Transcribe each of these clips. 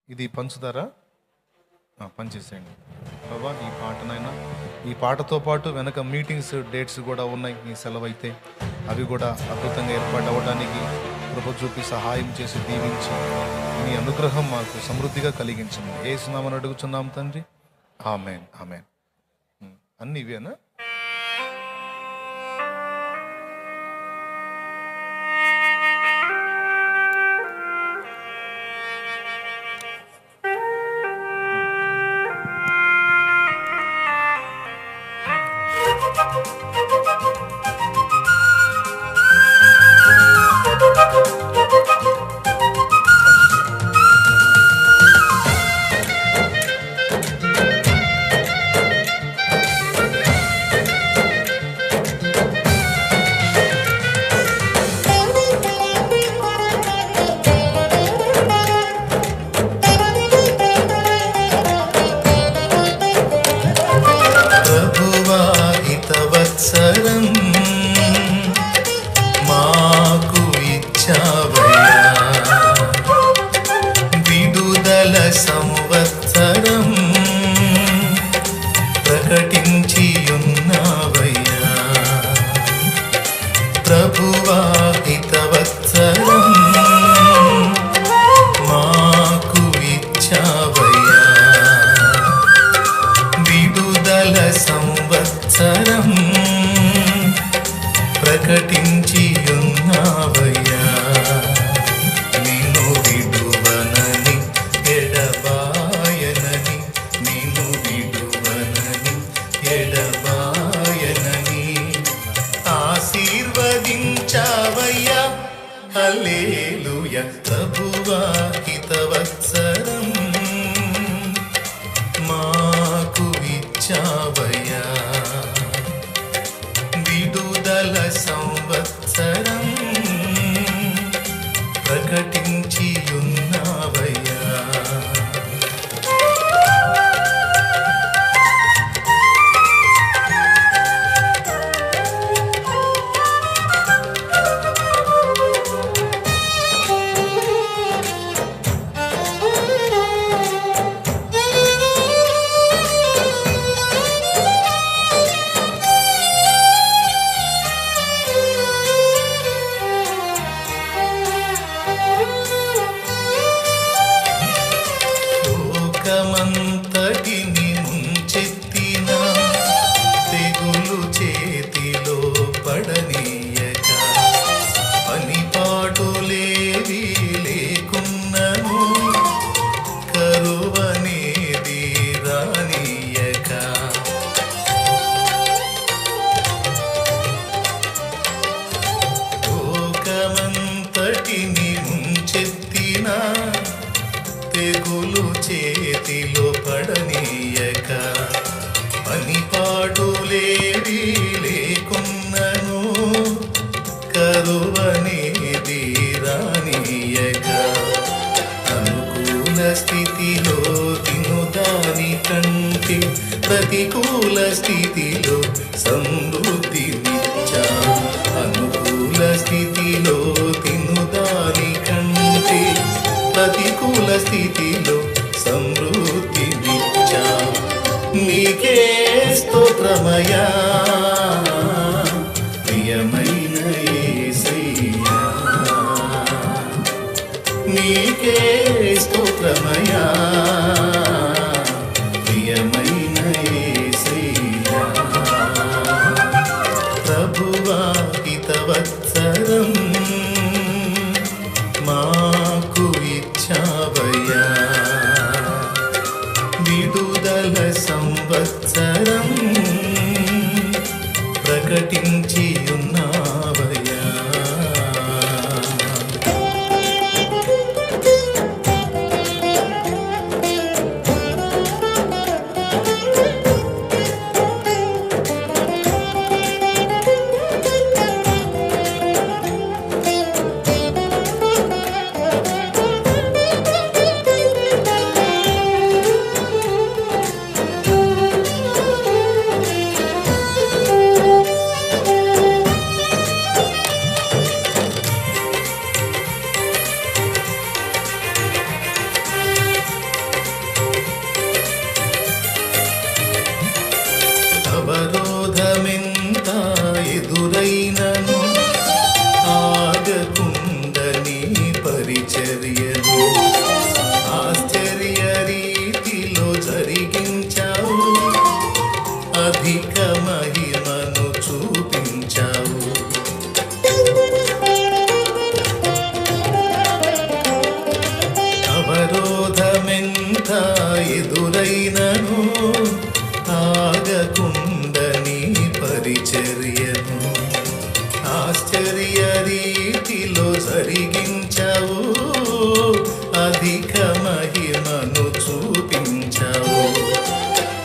ఇది పంచుతారా? పనిచేసేయండి. ప్రభా ఈ పాటనైనా, ఈ పాటతో పాటు వెనక మీటింగ్స్ డేట్స్ కూడా ఉన్నాయి. ఈ సెలవైతే అవి కూడా అద్భుతంగా ఏర్పాటు అవ్వడానికి కృప చూపి సహాయం చేసి దీవించి మీ అనుగ్రహం మాకు సమృద్ధిగా కలిగించము. యేసునామమున అడుగుచున్నాం తండ్రి, ఆమేన్ ఆమేన్. అన్ని ఇవేనా? సంవత్సరం మాకు ఇచ్చావయ్యా, విడుదల సంవత్సరం ప్రకటించి ఉన్నావయ్యా. ప్రభువా హితవత్సరం మాకు ఇచ్చావయ్యా, విడుదల సంవత్సరం ప్రకటించి ఉన్నావయ్యా. నిన్ను విడువనని ఎడబాయనని, నిన్ను విడువనని ఎడబాయనని ఆశీర్వదించావయ్యా. హల్లెలూయా. ప్రభువా హితవత్సరం మాకు ఇచ్చావయ్యా, విడుదల సంవత్సరం ప్రకటించి ఉన్నావయ్యా. లోకమంతటిని ముంచెత్తిన తెగులు చేతిలో పడనీయక, పనిపాటులేవి లేకున్నను కరువనేది రానీయక, లోకమంతటిని ముంచెత్తిన తెగులు చేతిలో పడనీయక, పనిపాటులేవి లేకున్నను కరువనేది రానీయక, అనుకూల స్థితిలో తినుదాని కంటే ప్రతికూల స్థితిలో సమృద్ధినిచ్చావు. అనుకూల స్థితిలో తినుదాని కంటే ప్రతికూల స్థితిలో సమృద్ధినిచ్చావు. నీకే స్తోత్రమయ్యా, ప్రియమైన యేసయ్యా. నీకే స్తోత్రమయ్యా, ప్రియమైన యేసయ్యా. ప్రభువా హితవత్సరం మాకు ఇచ్చావయ్యా, విడుదల సంవత్సరం ప్రకటించి ఉన్నావయ్యా. ఎదురైనను ఆగకుండని పరిచర్యను ఆశ్చర్య రీతిలో జరిగించావు, అధిక మహిమను చూపించావు.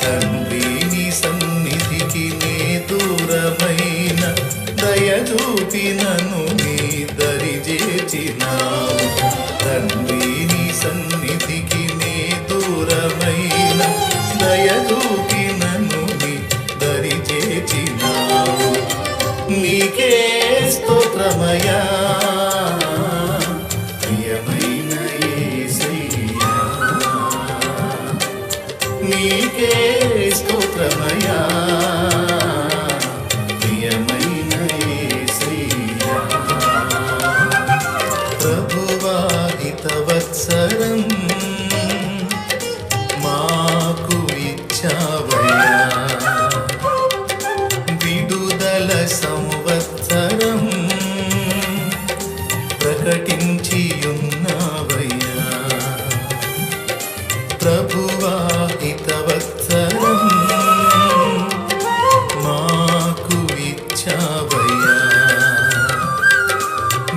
తండ్రి నీ సన్నిధికి నే దూరమైన దయచూపి నన్ను నీ దరి చేర్చినావు. తండ్రి నీ సన్నిధికి నే దూరమైన దయచూపి నన్ను నీ దరి చేర్చినావు. నీకే స్తోత్రమయా ప్రియమైన యేసయ్యా, నీకే స్తోత్రమయా ప్రియమైన యేసయ్యా. ప్రభువా హితవత్సరం మాకు ఇచ్చావయ్యా, విడుదల సంవత్సరం ప్రకటించి ఉన్నావయ్యా. ప్రభువా హితవత్సరం మాకు ఇచ్చావయ్యా,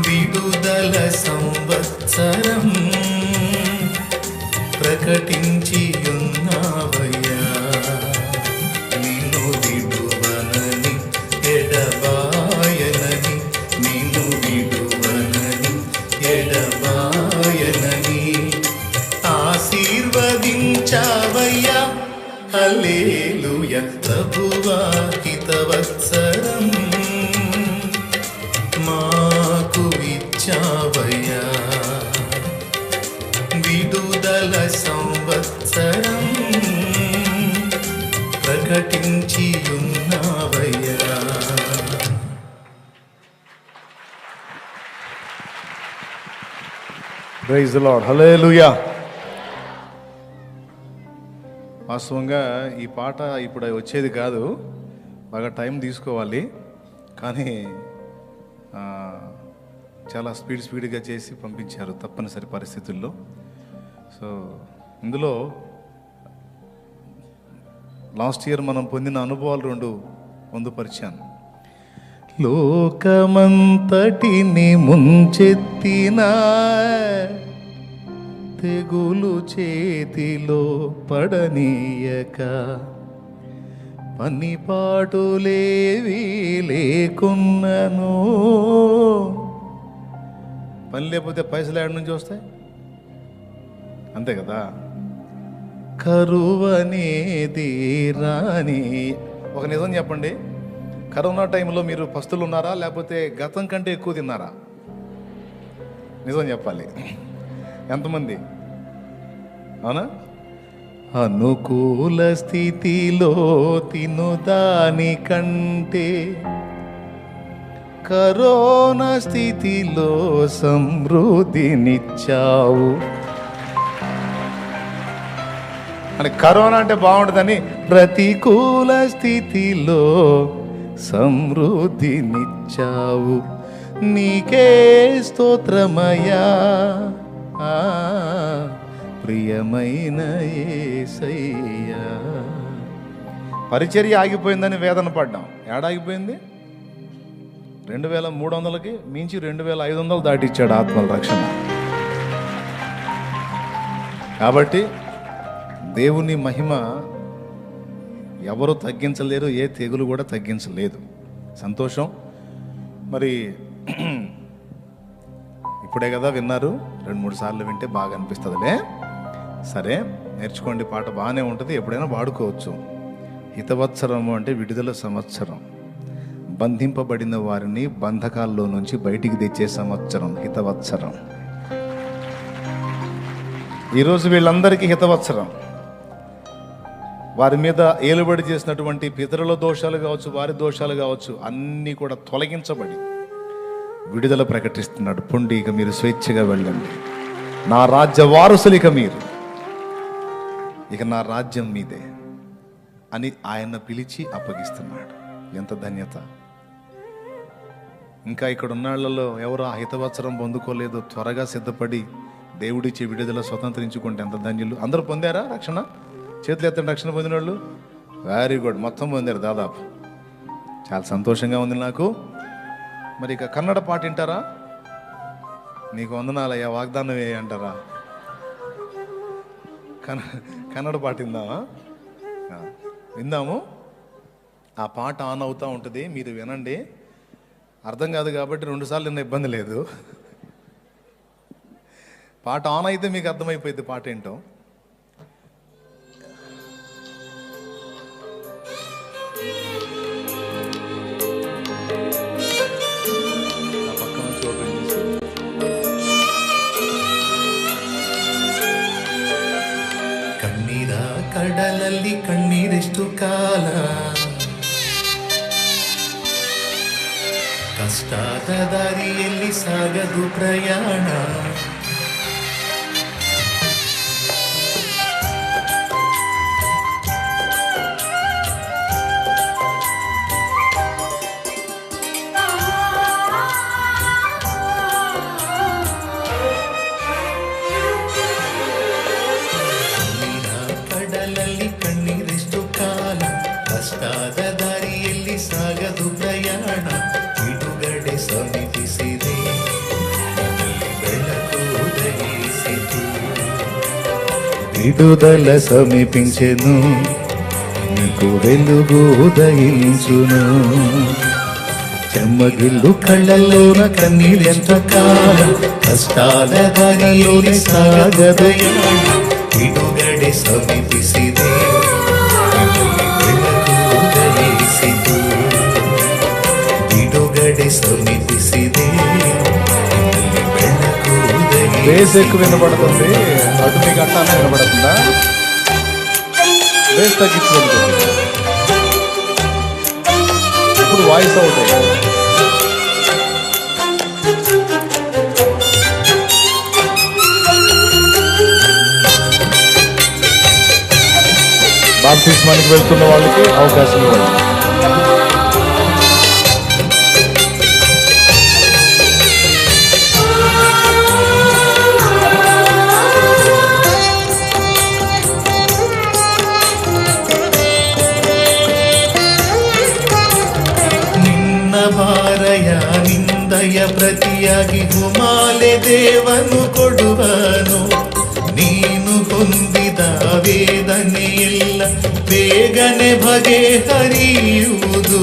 విడుదల సంవత్సరం ప్రకటించి ఉన్నావయ్యా. నిన్ను విడువనని ఎడబాయనని, నిన్ను విడువనని ఎడబాయనని ఆశీర్వదించావయ్యా. హల్లెలూయా. ప్రభువా హితవత్సరం మాకు ఇచ్చావయ్యా, విడుదల సంవత్సరం ప్రకటించి ఉన్నావయ్యా. Praise the Lord. హల్లెలూయా. వాస్తవంగా ఈ పాట ఇప్పుడు వచ్చేది కాదు, బాగా టైం తీసుకోవాలి. కానీ చాలా స్పీడ్గా చేసి పంపించారు తప్పనిసరి పరిస్థితుల్లో. సో ఇందులో లాస్ట్ ఇయర్ మనం పొందిన అనుభవాలు 2 పొందుపరిచాను. లోకమంతటిని ముంచెత్తిన తెగులు చేతిలో పడనీయక, పనిపాటులేవి లేకున్నను. పని లేకపోతే పైసలు ఏడు నుంచి వస్తాయి? అంతే కదా. కరువు అనేది రాని. ఒక నిజం చెప్పండి, కరోనా టైంలో మీరు పస్తులు ఉన్నారా, లేకపోతే గతం కంటే ఎక్కువ తిన్నారా? నిజం చెప్పాలి. ఎంతమంది? అవునా? అనుకూల స్థితిలో తినుదాని కంటే కరోనా స్థితిలో సమృద్ధినిచ్చావు. అని కరోనా అంటే బాగుంటుందని ప్రతికూల స్థితిలో సమృద్ధినిచ్చావు. నీకే స్తోత్రమయా ప్రియమైన యేసయ్యా. పరిచర్య ఆగిపోయిందని వేదన పడ్డాం. ఏడాగిపోయింది? 2300కి మించి 2500 దాటిచ్చాడు ఆత్మల రక్షణ. కాబట్టి దేవుని మహిమ ఎవరు తగ్గించలేరు, ఏ తెగులు కూడా తగ్గించలేదు. సంతోషం. మరి ఇప్పుడే కదా విన్నారు, 2-3 సార్లు వింటే బాగా అనిపిస్తుందిలే. సరే, నేర్చుకోండి. పాట బాగానే ఉంటుంది, ఎప్పుడైనా వాడుకోవచ్చు. హితవత్సరము అంటే విడుదల సంవత్సరం. బంధింపబడిన వారిని బంధకాల్లో నుంచి బయటికి తెచ్చే సంవత్సరం హితవత్సరం. ఈరోజు వీళ్ళందరికీ హితవత్సరం. వారి మీద ఏలుబడి చేసినటువంటి పితరుల దోషాలు కావచ్చు, వారి దోషాలు కావచ్చు, అన్నీ కూడా తొలగించబడి విడుదల ప్రకటిస్తున్నాడు. పొండి, ఇక మీరు స్వేచ్ఛగా వెళ్ళండి, నా రాజ్య వారసులు ఇక మీరు, ఇక నా రాజ్యం మీదే అని ఆయన పిలిచి అప్పగిస్తున్నాడు. ఎంత ధన్యత! ఇంకా ఇక్కడ ఉన్నాళ్లలో ఎవరు ఆ హితవత్సరం పొందుకోలేదు, త్వరగా సిద్ధపడి దేవుడిచ్చే విడుదల స్వతంత్రించుకుంటే ఎంత ధన్యులు. అందరూ పొందారా రక్షణ? చేతులు ఎత్తండి రక్షణ పొందిన వాళ్ళు. వెరీ గుడ్, మొత్తం పొందారు దాదాపు. చాలా సంతోషంగా ఉంది నాకు. మరి ఇక కన్నడ పాట వింటారా? నీకు వందనాలయ్యా వాగ్దానం ఏ అంటారా? కన్నడ పాట విందామా? విందాము. ఆ పాట ఆన్ అవుతూ ఉంటుంది, మీరు వినండి. అర్థం కాదు కాబట్టి 2 సార్లు విన్న ఇబ్బంది లేదు. పాట ఆన్ అయితే మీకు అర్థమైపోయింది పాట ఏంటో. పక్కన ఓపెన్ చేసి ಕಣ್ಣೀರ ಕಡಲಲ್ಲಿ ಕಣ್ಣೀರೆಷ್ಟು ಕಾಲ, ಕಷ್ಟದ ದಾರಿಯಲ್ಲಿ ಸಾಗದು ಪ್ರಯಾಣ. ಕಡಲಲ್ಲಿ ಕಣ್ಣೀರೆಷ್ಟು ಕಾಲ, ಕಷ್ಟದ ದಾರಿಯಲ್ಲಿ ಸಾಗದು ಪ್ರಯಾಣ. ಬಿಡುಗಡೆ ಸಮೀಪಿಸಿದೆ, ಬೆಳಕು ಉದಯಿಸಿತು. విడుదల సమీపించెను, నీకు వెలుగు ఉదయించును. చెమ్మగిల్లు కళ్ళలోన కన్నీరెంత కాలం, ಕಷ್ಟಾದ ದಾರಿಯಲ್ಲಿ ಸಾಗದಯಾಣ. ಬಿಡುಗಡೆ ಸಮೀಪಿಸಿದೆ, ಬೆಳಕು ಉದಯಿಸಿತು. ಬಿಡುಗಡೆ ಸಮೀಪಿಸಿದೆ, ಬೆಳಕು బేస్ ಉದಯಿಸಿತು. ఎక్కువ వినబడుతుంది, అటు మీకు అట్టానే వినబడుతుందా? బేస్ తగ్గించుకోండి. ఇప్పుడు వాయిస్ అవుట్ అయ్యింది. బాప్తిస్మానికి వెళ్తున్న వాళ్ళకి అవకాశం ఇవ్వండి. ನಿನ್ನ ಭಾರಯ ನಿಂದಯ ಪ್ರತಿಯಾಗಿ ಹುಮಾಲೆ ದೇವನು ಕೊಡುವನು. ನೀನು ಹೊಂದಿದ ವೇದನೆಯೆಲ್ಲ ಬೇಗನೆ ಬಗೆಹರಿಯುವುದು.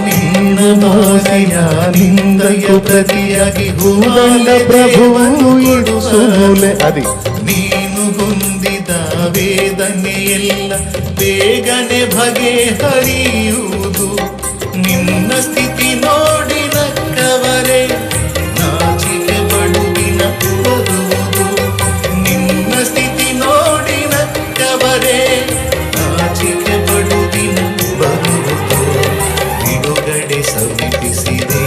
ನಿನ್ನ ಭಾರಯ ನಿಂದಯ ಪ್ರತಿಯಾಗಿ ಹುಮಾಲೆ ಪ್ರಭುವನು ఇడుసులే అది. ನೀನು ಹೊಂದಿದ ವೇದನೆಯೆಲ್ಲ ಬೇಗನೆ ಬಗೆಹರಿಯುವುದು. ನಿನ್ನ ಸ್ಥಿತಿ ನೋಡಿ ನಕ್ಕವರೇ ನಾಚಿಕೆ ಪಡುವಿನ ಬರುವುದು. ನಿನ್ನ ಸ್ಥಿತಿ ನೋಡಿ ನಕ್ಕವರೇ ನಾಚಿಕೆ ಪಡುವಿನ ಬರುವುದು. ಬಿಡುಗಡೆ ಸಮೀಪಿಸಿದೆ,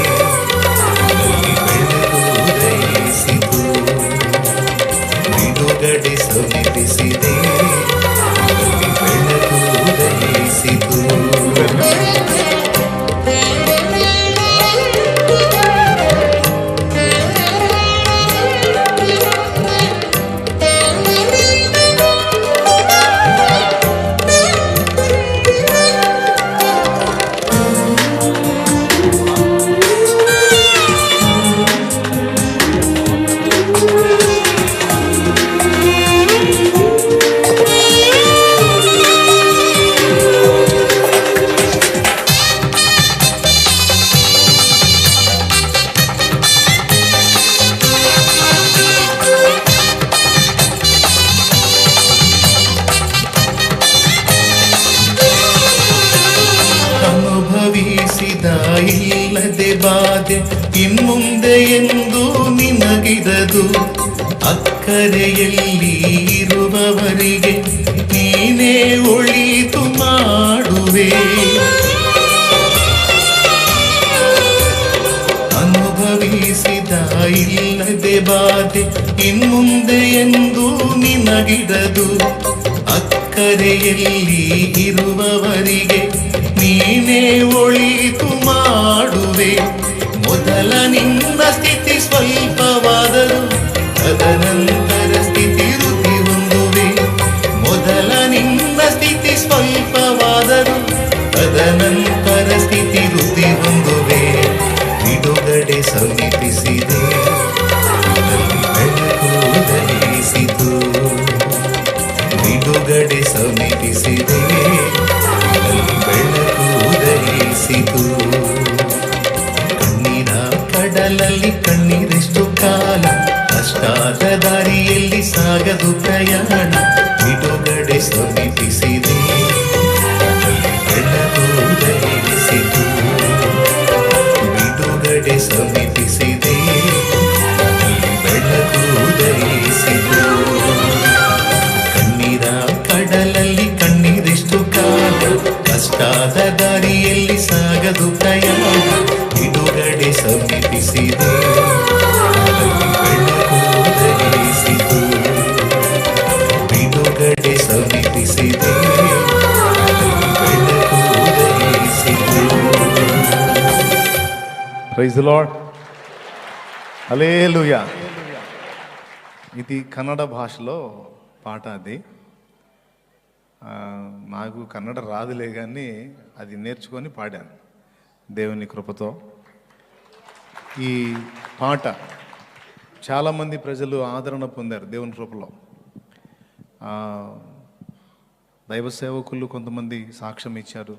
ಬೆಳಕು ಉದಯಿಸಿತು. ಬಿಡುಗಡೆ ಸಮೀಪಿಸಿದೆ, ಬೆಳಕು ಉದಯಿಸಿತು. ಅನುಭವಿಸಿದ ಇಲ್ಲದೆ ಬಾಧೆ ಇನ್ಮುಂದೆ ಎಂದು ನಿನಗಿರದು. ಅಕ್ಕರೆಯಲ್ಲಿ ಇರುವವರಿಗೆ ನೀನೇ ಒಳಿತು ಮಾಡುವೆ. ಅನುಭವಿಸಿದ ಇಲ್ಲದೆ ಬಾಧೆ ಇನ್ಮುಂದೆ ಎಂದು ನಿನಗಿರದು. ಅಕ್ಕರೆಯಲ್ಲಿ ಇರುವವರಿಗೆ ನೀನೇ ಒಳಿತು ಮಾಡುವೆ. ಮೊದಲ ಮೊದಲ ನಿನ್ನ ಸ್ಥಿತಿ ಸ್ವಲ್ಪವಾದರೂ ತದನಂತರ ಸ್ಥಿತಿ ವೃದ್ಧಿ ಹೊಂದುವೆ. ಮೊದಲ ನಿನ್ನ ಸ್ಥಿತಿ ಸ್ವಲ್ಪವಾದರೂ ತದನಂತರ ಸ್ಥಿತಿ ವೃದ್ಧಿ ಹೊಂದುವೆ. ಬಿಡುಗಡೆ ಸಮೀಪಿಸಿದೆ, ಬೆಳಕು ಉದಯಿಸಿತು. ಬಿಡುಗಡೆ ಸಮೀಪಿಸಿದೆ, ಬೆಳಕು ಉದಯಿಸಿತು. ಕಣ್ಣೀರ ಕಡಲಲ್ಲಿ ಕಣ್ಣೀರೆಷ್ಟು ಕಾಲ, ಕಷ್ಟಾದ ದಾರಿಯಲ್ಲಿ ಸಾಗದು ಪ್ರಯಾಣ. ಬಿಡುಗಡೆ ಸಮೀಪಿಸಿದೆ, ಬೆಳಕು ಉದಯಿಸಿತು. ಬಿಡುಗಡೆ ಸಮೀಪಿಸಿದೆ, ಬೆಳಕು ಉದಯಿಸಿತು. ಕಣ್ಣೀರ ಕಡಲಲ್ಲಿ ಕಣ್ಣೀರೆಷ್ಟು ಕಾಲ, ಕಷ್ಟಾದ ದಾರಿಯಲ್ಲಿ ಸಾಗದು ಪ್ರಯಾಣ. ಬಿಡುಗಡೆ ಸಮೀಪಿಸಿದೆ, ಬೆಳಕು ಉದಯಿಸಿತು. ಬಿಡುಗಡೆ ಸಮೀಪಿಸಿದೆ, ಬೆಳಕು ಉದಯಿಸಿತು. Praise the Lord. హల్లెలూయా. ఇది కన్నడ భాషలో పాట. అది నాకు కన్నడ రాదులే, కానీ అది నేర్చుకొని పాడాను దేవుని కృపతో. ఈ పాట చాలామంది ప్రజలు ఆదరణ పొందారు దేవుని కృపలో. దైవ సేవకులు కొంతమంది సాక్ష్యం ఇచ్చారు,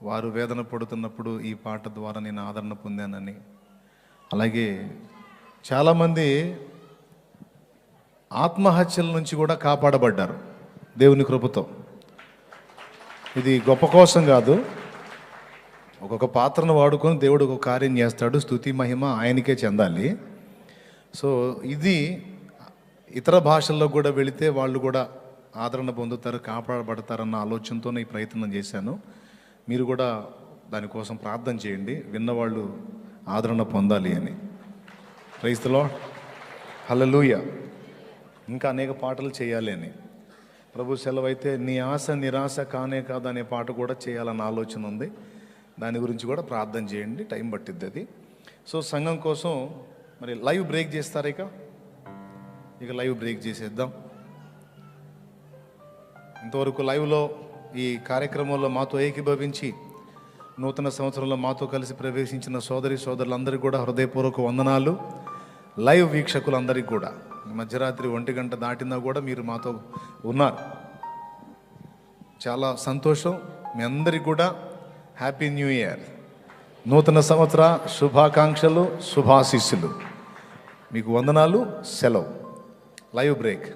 వారు వేదన పడుతున్నప్పుడు ఈ పాట ద్వారా నేను ఆదరణ పొందానని. అలాగే చాలామంది ఆత్మహత్యల నుంచి కూడా కాపాడబడ్డారు దేవుని కృపతో. ఇది గొప్ప కోసం కాదు, ఒక్కొక్క పాత్రను వాడుకొని దేవుడు ఒక కార్యం చేస్తాడు. స్తుతి మహిమ ఆయనకే చెందాలి. సో ఇది ఇతర భాషల్లో కూడా వెళితే వాళ్ళు కూడా ఆదరణ పొందుతారు, కాపాడబడతారన్న ఆలోచనతోనే ఈ ప్రయత్నం చేశాను. మీరు కూడా దానికోసం ప్రార్థన చేయండి, విన్నవాళ్ళు ఆదరణ పొందాలి అని. Praise the Lord. హల్లెలూయా. ఇంకా అనేక పాటలు చేయాలి అని ప్రభు సెలవైతే, నీ ఆశ నిరాశ కానే కాదు అనే పాట కూడా చేయాలన్న ఆలోచన ఉంది. దాని గురించి కూడా ప్రార్థన చేయండి, టైం పట్టిద్ది అది. సో సంఘం కోసం మరి లైవ్ బ్రేక్ చేస్తారు. ఇక లైవ్ బ్రేక్ చేసేద్దాం. ఇంతవరకు లైవ్లో ఈ కార్యక్రమంలో మాతో ఏకీభవించి నూతన సంవత్సరంలో మాతో కలిసి ప్రవేశించిన సోదరి సోదరులందరికీ కూడా హృదయపూర్వక వందనాలు. లైవ్ వీక్షకులందరికీ కూడా మధ్యరాత్రి 1 గంట దాటినా కూడా మీరు మాతో ఉన్నారు, చాలా సంతోషం. మీ అందరికీ కూడా హ్యాపీ న్యూ ఇయర్, నూతన సంవత్సర శుభాకాంక్షలు, శుభాశీస్సులు. మీకు వందనాలు. సెలవు. Live break.